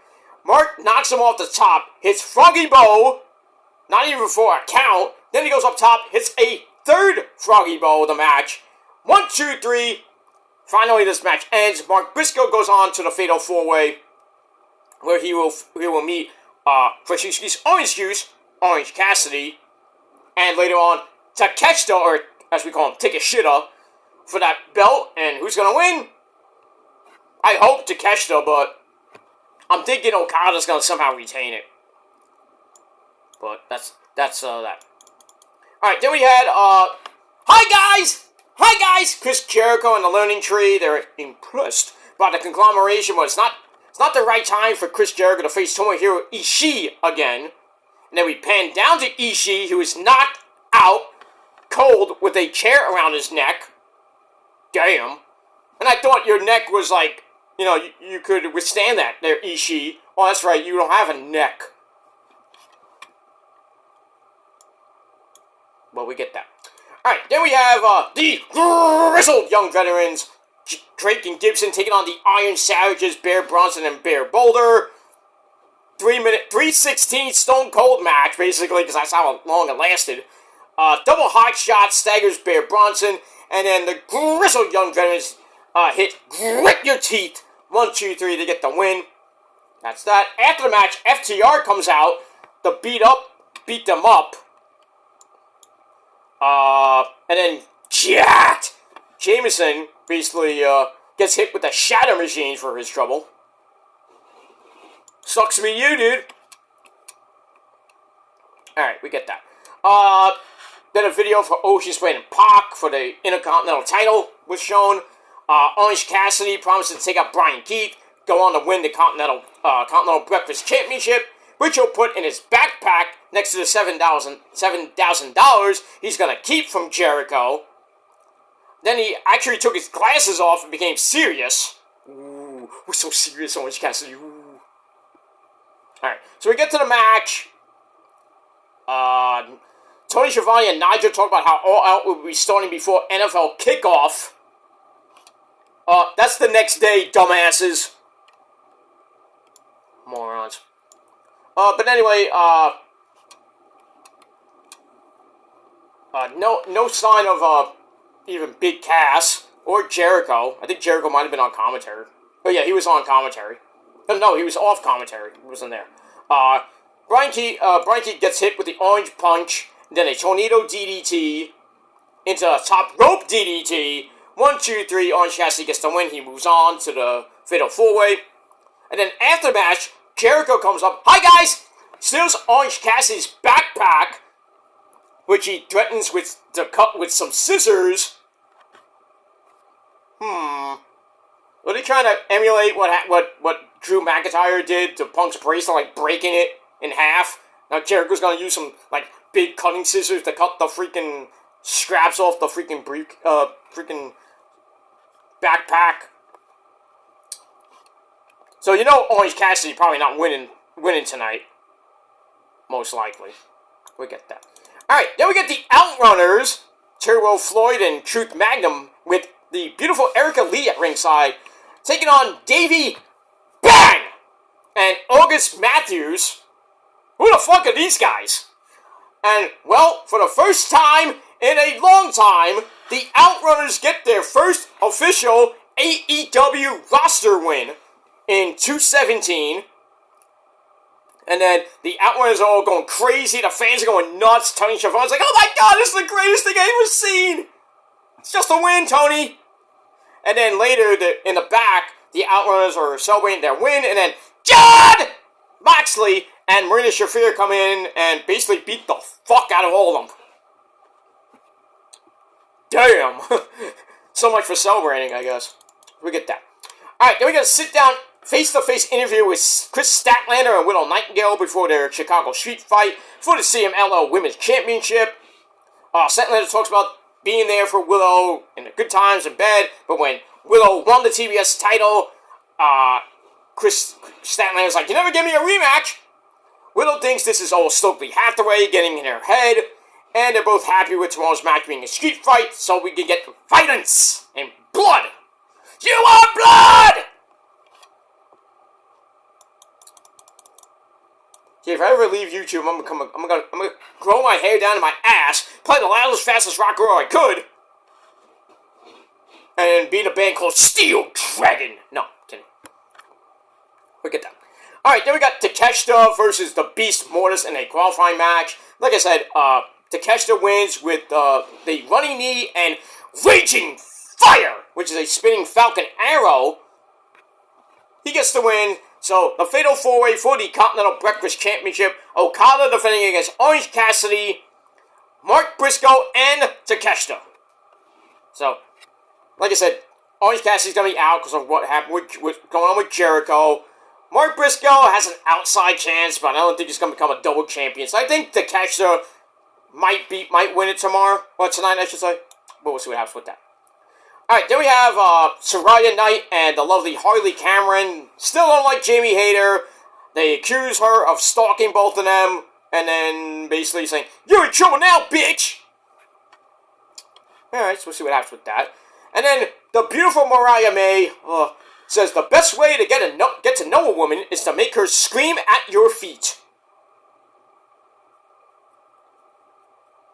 Mark knocks him off the top, hits Froggy Bow, not even for a count. Then he goes up top, hits a third Froggy Bow of the match. 1, 2, 3. Finally, this match ends. Mark Briscoe goes on to the Fatal 4-Way, where he will meet Orange Juice, Orange Cassidy, and later on Takeshita, or as we call him, Takeshita, for that belt. And who's gonna win? I hope Takeshita, but I'm thinking Okada's gonna somehow retain it. But that's that. Alright, then we had, Hi guys! Chris Jericho and the Learning Tree, they're impressed by the conglomeration, but it's not the right time for Chris Jericho to face Tomohiro Ishii again. And then we pan down to Ishii, who is knocked out cold with a chair around his neck. Damn. And I thought your neck was like, you could withstand that there, Ishii. Oh, that's right, you don't have a neck. Well, we get that. Alright, then we have the grizzled young veterans, Drake and Gibson taking on the Iron Savages, Bear Bronson and Bear Boulder. 3:16 Stone Cold match, basically, because that's how long it lasted. Double hot shot staggers Bear Bronson, and then the grizzled young veterans hit Grit Your Teeth. 1, 2, 3 to get the win. That's that. After the match, FTR comes out to beat them up. And then Jameson basically gets hit with a shatter machine for his trouble. Sucks to be you, dude. Alright, we get that. Then a video for Ocean Spray and Pac for the Intercontinental title was shown. Orange Cassidy promises to take out Brian Keith, go on to win the Continental Breakfast Championship, which he'll put in his backpack next to the $7,000 he's going to keep from Jericho. then he actually took his glasses off and became serious. Ooh, we're so serious, Orange Cassidy. Ooh. Alright, so we get to the match. Tony Schiavone and Nigel talk about how All Out will be starting before NFL kickoff. That's the next day, dumbasses. Morons. But anyway, no sign of, even Big Cass or Jericho. I think Jericho might have been on commentary. Oh yeah, he was on commentary. No, he was off commentary. He wasn't there. Brian Keith gets hit with the orange punch, then a tornado DDT into a top rope DDT. 1, 2, 3, Orange Cassidy gets the win. He moves on to the Fatal 4-Way. And then after the match, Jericho comes up. Hi guys! Steals Orange Cassidy's backpack, which he threatens to cut with some scissors. Were they trying to emulate what Drew McIntyre did to Punk's bracelet, like breaking it in half? Now Jericho's gonna use some like big cutting scissors to cut the freaking scraps off the freaking freaking backpack. So you know Orange Cassidy probably not winning tonight. Most likely. We get that. Alright, then we get the Outrunners, Turbo Floyd and Truth Magnum, with the beautiful Erica Lee at ringside, taking on Davey Bang and August Matthews. Who the fuck are these guys? And, well, for the first time in a long time, the Outrunners get their first official AEW roster win in 217. And then the Outrunners are all going crazy. The fans are going nuts. Tony Schiavone's like, oh my god, this is the greatest thing I've ever seen. It's just a win, Tony. And then later, in the back, the Outrunners are celebrating their win. And then John Moxley and Marina Shafir come in and basically beat the fuck out of all of them. Damn. So much for celebrating, I guess. We get that. Alright, then we got to sit down face-to-face interview with Chris Statlander and Willow Nightingale before their Chicago street fight for the CMLL Women's Championship. Statlander talks about being there for Willow in the good times and bad, but when Willow won the TBS title, Chris Statlander's like, you never give me a rematch. Willow thinks this is all Stokely Hathaway getting in her head, and they're both happy with tomorrow's match being a street fight, so we can get violence and blood. You want blood! See, if I ever leave YouTube, I'm gonna grow my hair down to my ass, play the loudest, fastest rock girl I could, and be in a band called Steel Dragon. No, kidding. Look at that. Alright, then we got Takeshita versus the Beast Mortis in a qualifying match. Like I said, Takeshita wins with the running knee and Raging Fire, which is a spinning Falcon Arrow. He gets the win. So, the Fatal 4-Way for the Continental Breakfast Championship. Okada defending against Orange Cassidy, Mark Briscoe, and Takeshita. So, like I said, Orange Cassidy's going to be out because of what happened what's going on with Jericho. Mark Briscoe has an outside chance, but I don't think he's going to become a double champion. So, I think Takeshita might win it tomorrow. Or tonight, I should say. But we'll see what happens with that. Alright, then we have Soraya Knight and the lovely Harley Cameron. Still don't like Jamie Hayter. They accuse her of stalking both of them. And then basically saying, you're in trouble now, bitch! Alright, so we'll see what happens with that. And then the beautiful Mariah May says the best way to get to know a woman is to make her scream at your feet.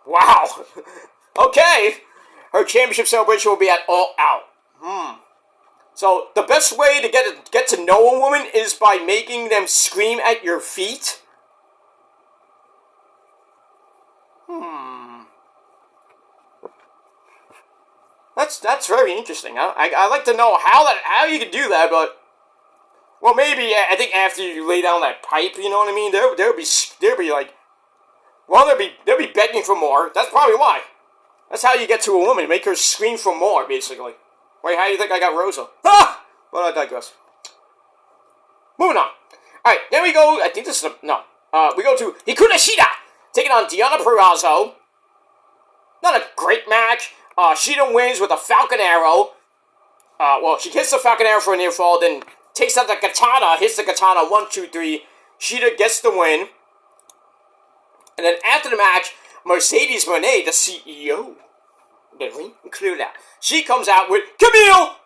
Wow. Okay. Her championship celebration will be at All Out. So, the best way to get to know a woman is by making them scream at your feet? That's very interesting. I'd like to know how you could do that, but... Well, maybe, I think after you lay down that pipe, you know what I mean? They'll be like... Well, they'll be begging for more. That's probably why. That's how you get to a woman. Make her scream for more, basically. Wait, how do you think I got Rosa? Ah! Well, I digress. Moving on. Alright, then we go... I think this is we go to Hikaru Shida taking on Deonna Purrazzo. Not a great match. Shida wins with a Falcon Arrow. Well, she hits the Falcon Arrow for a near fall, then takes out the katana, hits the katana 1, 2, 3. Shida gets the win. And then after the match, Mercedes Moné, the CEO, didn't include that. She comes out with Camille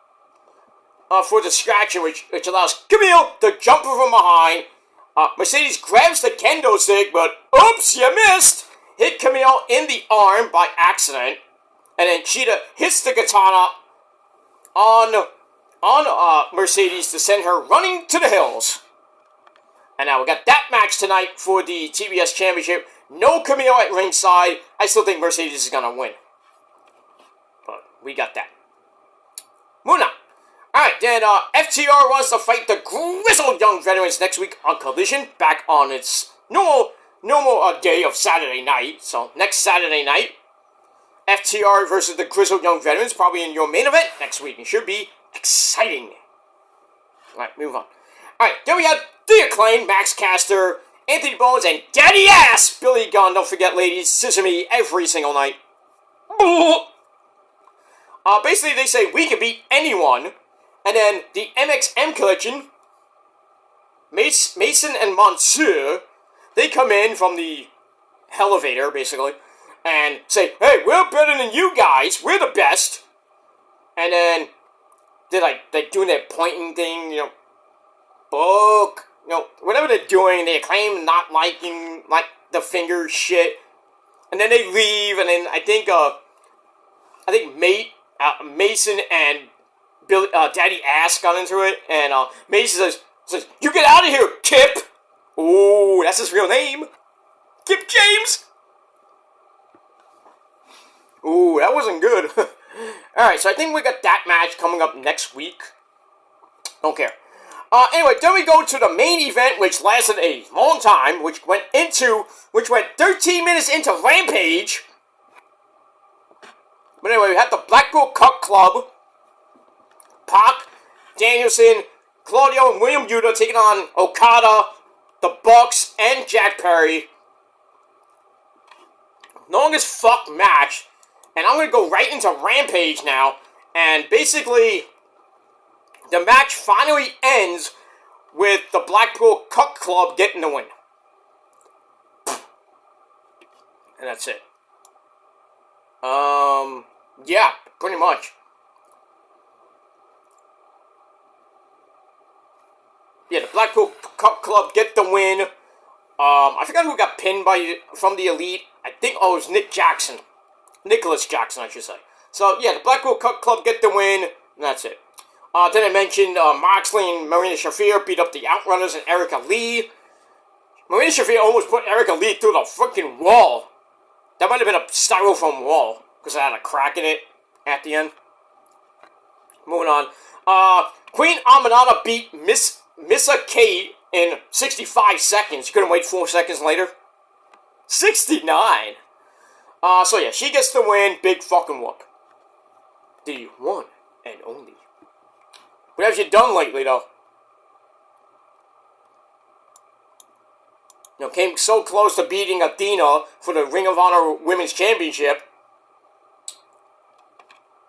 for distraction, which allows Camille to jump her from behind. Mercedes grabs the kendo stick, but oops, you missed! Hit Camille in the arm by accident. And then Cheetah hits the katana on Mercedes to send her running to the hills. And now we got that match tonight for the TBS Championship. No Camille at ringside. I still think Mercedes is going to win. But we got that. Moving on. Alright, then FTR wants to fight the Grizzled Young Veterans next week on Collision. Back on its normal day of Saturday night. So next Saturday night, FTR versus the Grizzled Young Veterans, probably in your main event next week. It should be exciting. Alright, move on. Alright, then we have The Acclaimed, Max Caster, Anthony Bones, and Daddy Ass Billy Gunn. Don't forget, ladies, Sesame every single night. Basically, they say we can beat anyone. And then the MXM collection, Mason and Monsieur, they come in from the elevator, basically, and say, hey, we're better than you guys. We're the best. And then they're like doing that pointing thing, book, whatever they're doing. They claim not liking, the finger shit. And then they leave, and then I think Mason and Daddy Ass got into it, and Mason says, you get out of here, Kip! Ooh, that's his real name. Kip James! Ooh, that wasn't good. Alright, so I think we got that match coming up next week. Don't care. Anyway, then we go to the main event, which lasted a long time, which went 13 minutes into Rampage. But anyway, we had the Blackpool Cup Club, Pac, Danielson, Claudio, and William Yuta taking on Okada, the Bucks, and Jack Perry. Longest fuck match. And I'm going to go right into Rampage now. And basically, the match finally ends with the Blackpool Cup Club getting the win. And that's it. Yeah, pretty much. Yeah, the Blackpool Cup Club get the win. I forgot who got pinned from the Elite. I think, it was Nicholas Jackson, I should say. So, yeah, the Blackpool Cup Club get the win, and that's it. Then I mentioned Moxley and Marina Shafir beat up the Outrunners and Erica Lee. Marina Shafir almost put Erica Lee through the freaking wall. That might have been a styrofoam wall, because it had a crack in it at the end. Moving on. Queen Aminata beat Missa Kate in 65 seconds. You couldn't wait 4 seconds later. 69. So yeah, she gets the win. Big fucking whoop. The one and only. What have you done lately, though? Came so close to beating Athena for the Ring of Honor Women's Championship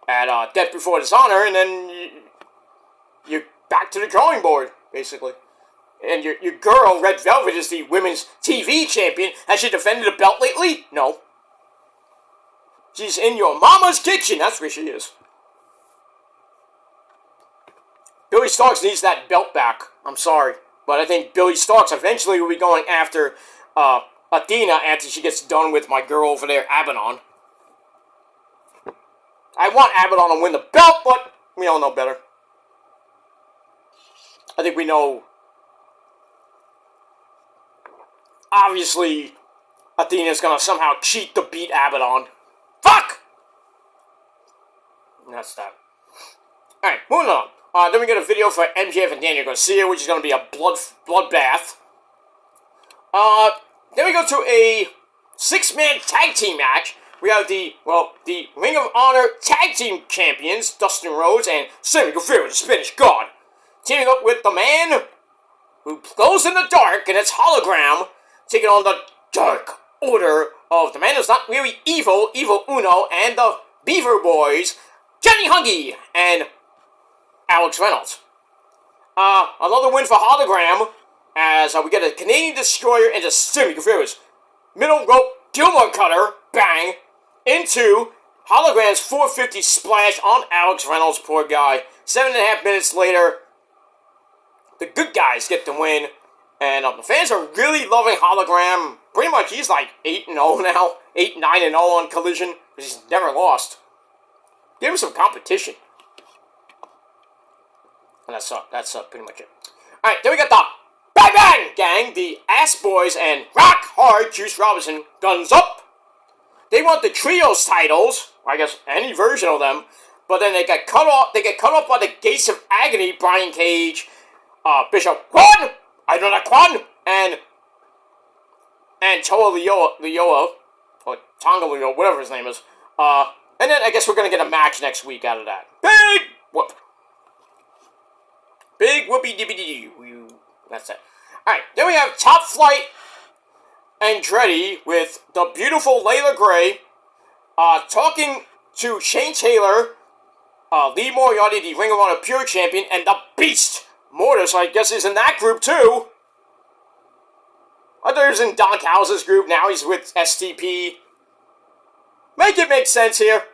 at Death Before Dishonor, and then you're back to the drawing board, basically. And your girl, Red Velvet, is the Women's TV Champion. Has she defended the belt lately? No. She's in your mama's kitchen, that's where she is. Billy Starks needs that belt back. I'm sorry. But I think Billy Starks eventually will be going after Athena after she gets done with my girl over there, Abaddon. I want Abaddon to win the belt, but we all know better. I think we know. Obviously, Athena's gonna somehow cheat to beat Abaddon. Fuck! And that's that. Alright, moving on. Then we get a video for MJF and Daniel Garcia, which is going to be a bloodbath. Then we go to a 6-man tag team match. We have the Ring of Honor Tag Team Champions, Dustin Rhodes and Sammy Guevara, the Spanish God, teaming up with the man who glows in the dark, and it's Hologram, taking on the Dark Order of the man who's not really evil, Evil Uno, and the Beaver Boys, Johnny Hungy, and Alex Reynolds. Another win for Hologram, as we get a Canadian Destroyer into Sammy Guevara's middle rope Gilmore Cutter, bang, into Hologram's 450 splash on Alex Reynolds, poor guy. 7.5 minutes later, the good guys get the win, and the fans are really loving Hologram. Pretty much, he's like 8-0 now, 8-9-0 on Collision, because he's never lost. Give him some competition. And that's pretty much it. Alright, then we got the Bang Bang Gang, the Ass Boys, and Rock Hard Juice Robinson, guns up. They want the Trios titles, or I guess any version of them, but then they get cut off by the Gates of Agony, Brian Cage, Bishop Quan, I know that Quan, and Toa Leoa, or Tonga Leoa, whatever his name is. And then I guess we're going to get a match next week out of that. Big whoop. Big whoopie dippy doo. That's it. Alright, then we have Top Flight Andretti with the beautiful Layla Gray talking to Shane Taylor, Lee Moriarty, the Ring of Honor Pure Champion, and the Beast Mortis, I guess, is in that group too. I thought he was in Don Callis' group, now he's with STP. Make it make sense here.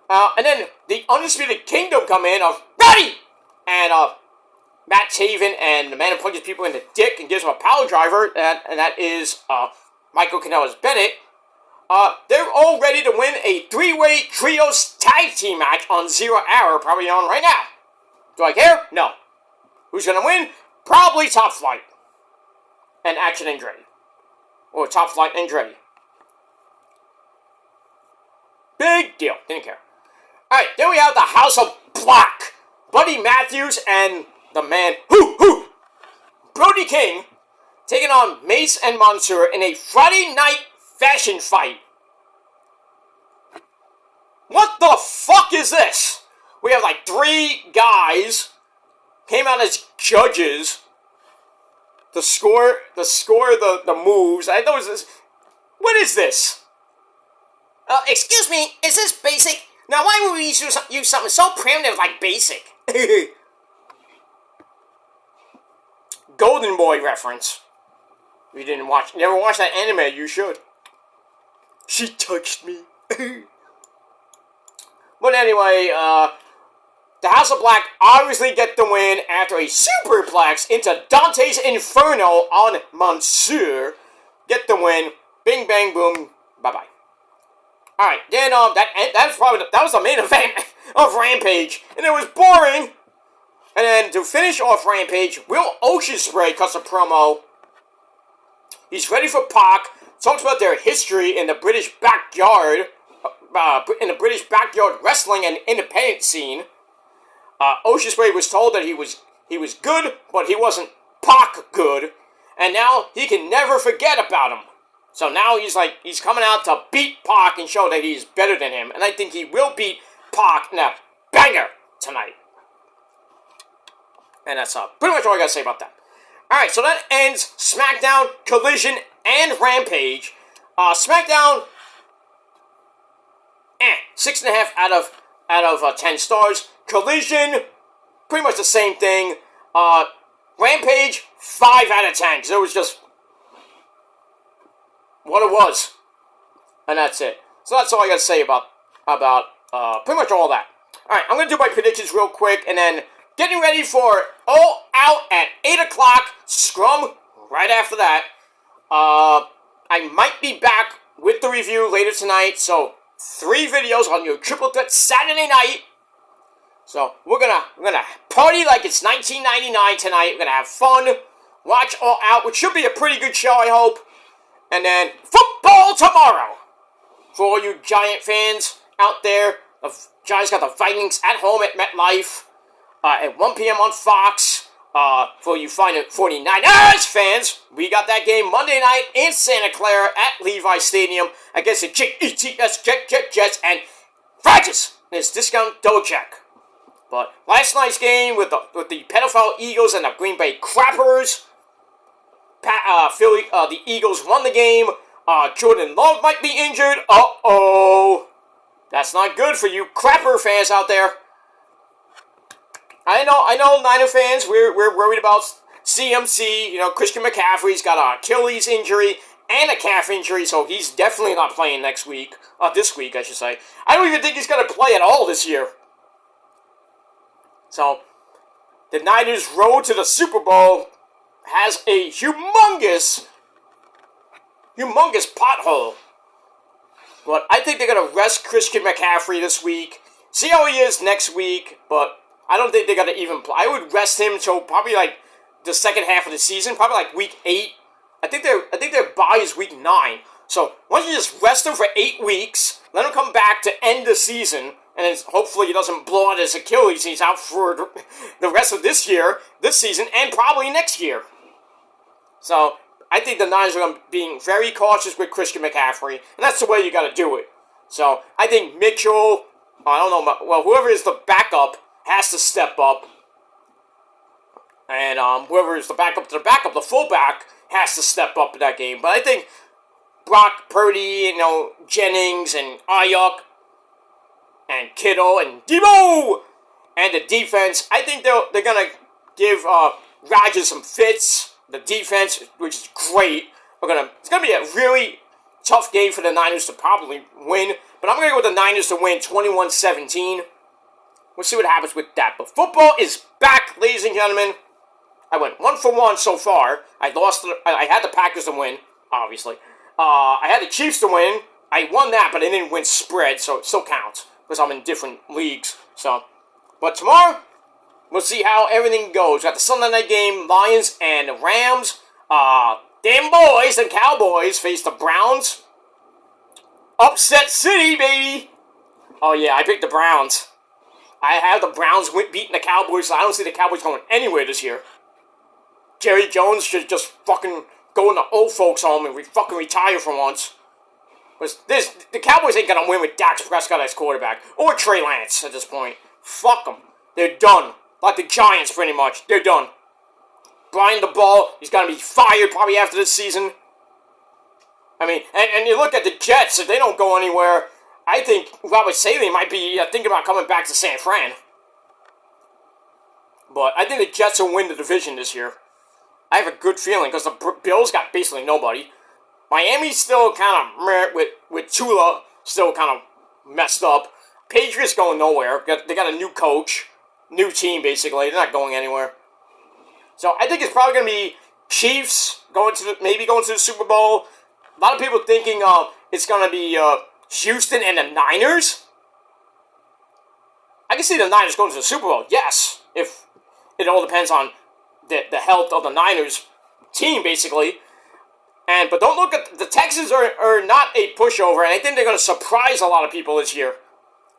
And then the Undisputed Kingdom come in of Ready! And Matt Taven and the man who punches people in the dick and gives him a power driver, and that is Michael Kanellis-Bennett. They're all ready to win a 3-way trios tag team match on 0 Hour, probably on right now. Do I care? No. Who's gonna win? Probably Top Flight and Action Andretti. Or Top Flight Andretti. Big deal. Didn't care. Alright, then we have the House of Black. Buddy Matthews and the man, Brody King, taking on Mace and Mansoor in a Friday night fashion fight. What the fuck is this? We have like 3 guys came out as judges to score the moves. I thought it was this. What is this? Excuse me, is this basic? Now why would we use something so primitive like basic? Golden Boy reference. If you never watched that anime, you should. She touched me. But anyway, the House of Black obviously get the win after a superplex into Dante's Inferno on Mansoor. Get the win. Bing, bang, boom. Bye-bye. Alright, then that was the main event of Rampage, and it was boring. And then to finish off Rampage, Will Oceanspray cuts a promo. He's ready for Pac. Talks about their history in the British backyard, wrestling and independent scene. Oceanspray was told that he was good, but he wasn't Pac good, and now he can never forget about him. So now he's coming out to beat Pac and show that he's better than him, and I think he will beat Pac in a banger tonight. And that's pretty much all I gotta say about that. Alright, so that ends SmackDown, Collision, and Rampage. SmackDown, 6.5 out of 10 stars. Collision, pretty much the same thing. Rampage, 5 out of 10, because it was just what it was. And that's it. So that's all I gotta say about pretty much all that. Alright, I'm gonna do my predictions real quick, and then getting ready for All Out at 8 o'clock, Scrum right after that. I might be back with the review later tonight, so 3 videos on your Triple Threat Saturday night. So we're gonna party like it's 1999 tonight. We're gonna have fun, watch All Out, which should be a pretty good show, I hope. And then football tomorrow. For all you Giant fans out there, the Giants got the Vikings at home at MetLife. At 1 p.m. on Fox. For you 49ers fans, we got that game Monday night in Santa Clara at Levi Stadium against the Jets and Francis and his discount double check. But last night's game with the pedophile Eagles and the Green Bay Crappers, the Eagles won the game. Jordan Love might be injured. Uh-oh. That's not good for you crapper fans out there. I know, Niner fans, we're worried about CMC. You know, Christian McCaffrey's got an Achilles injury and a calf injury, so he's definitely not playing next week. This week, I should say. I don't even think he's going to play at all this year. So, the Niners' road to the Super Bowl has a humongous pothole. But I think they're going to rest Christian McCaffrey this week. See how he is next week, but I don't think they're going to even play. I would rest him until probably like the second half of the season, probably like week 8. I think their bye is week 9. So once you just rest him for 8 weeks, let him come back to end the season, and then hopefully he doesn't blow out his Achilles. He's out for the rest of this season, and probably next year. So I think the Niners are being very cautious with Christian McCaffrey, and that's the way you got to do it. So I think Mitchell, I don't know, well, whoever is the backup has to step up, and whoever is the backup to the backup, the fullback, has to step up in that game. But I think Brock Purdy, Jennings and Ayuk and Kittle and Debo and the defense, I think they're going to give Rodgers some fits. The defense, which is great, it's going to be a really tough game for the Niners to probably win. But I'm going to go with the Niners to win 21-17. We'll see what happens with that. But football is back, ladies and gentlemen. I went 1 for 1 so far. I had the Packers to win, obviously. I had the Chiefs to win. I won that, but I didn't win spread, so it still counts because I'm in different leagues. But tomorrow, we'll see how everything goes. We got the Sunday night game, Lions and Rams. Them boys and Cowboys face the Browns. Upset City, baby. Oh yeah, I picked the Browns. I have the Browns beating the Cowboys, so I don't see the Cowboys going anywhere this year. Jerry Jones should just fucking go in the old folks' home and fucking retire for once. Because the Cowboys ain't gonna win with Dak Prescott as quarterback. Or Trey Lance at this point. Fuck them. They're done. Like the Giants, pretty much. They're done. Brian the Ball, he's gonna be fired probably after this season. I mean, and you look at the Jets, if they don't go anywhere, I think Robert Saleh might be thinking about coming back to San Fran. But I think the Jets will win the division this year. I have a good feeling because the Bills got basically nobody. Miami's still kind of with Tua still kind of messed up. Patriots going nowhere. They got a new coach, new team basically. They're not going anywhere. So I think it's probably going to be Chiefs maybe going to the Super Bowl. A lot of people thinking it's going to be Houston and the Niners. I can see the Niners going to the Super Bowl, yes. If it all depends on the health of the Niners team, basically. But don't look at the Texans are not a pushover, and I think they're going to surprise a lot of people this year.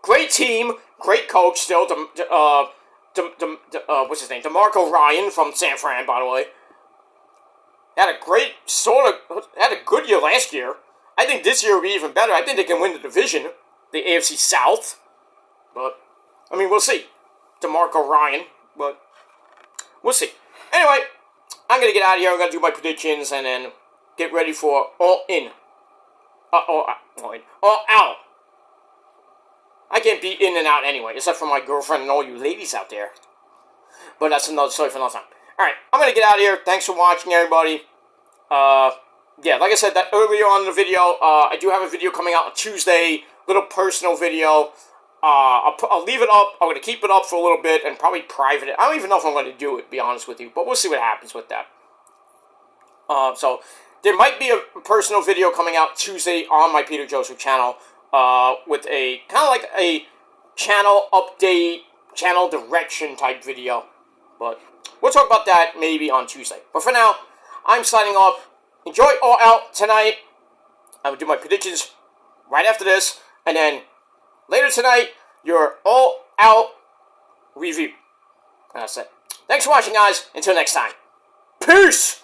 Great team, great coach still. What's his name? DeMarco Ryan from San Fran, by the way. Had a good year last year. I think this year will be even better. I think they can win the division, the AFC South. But, I mean, we'll see. DeMarco Ryan, but we'll see. Anyway, I'm going to get out of here. I'm going to do my predictions and then get ready for All In. All Out. I can't be in and out anyway, except for my girlfriend and all you ladies out there. But that's another story for another time. Alright, I'm going to get out of here. Thanks for watching, everybody. Yeah, like I said that earlier on in the video, I do have a video coming out on Tuesday. Little personal video. I'll leave it up. I'm going to keep it up for a little bit and probably private it. I don't even know if I'm going to do it, to be honest with you. But we'll see what happens with that. So, there might be a personal video coming out Tuesday on my Peter Joseph channel. With a, kind of like a channel update, channel direction type video. But we'll talk about that maybe on Tuesday. But for now, I'm signing off. Enjoy All Out tonight. I will do my predictions right after this. And then later tonight, your All Out review. And that's it. Thanks for watching, guys. Until next time. Peace!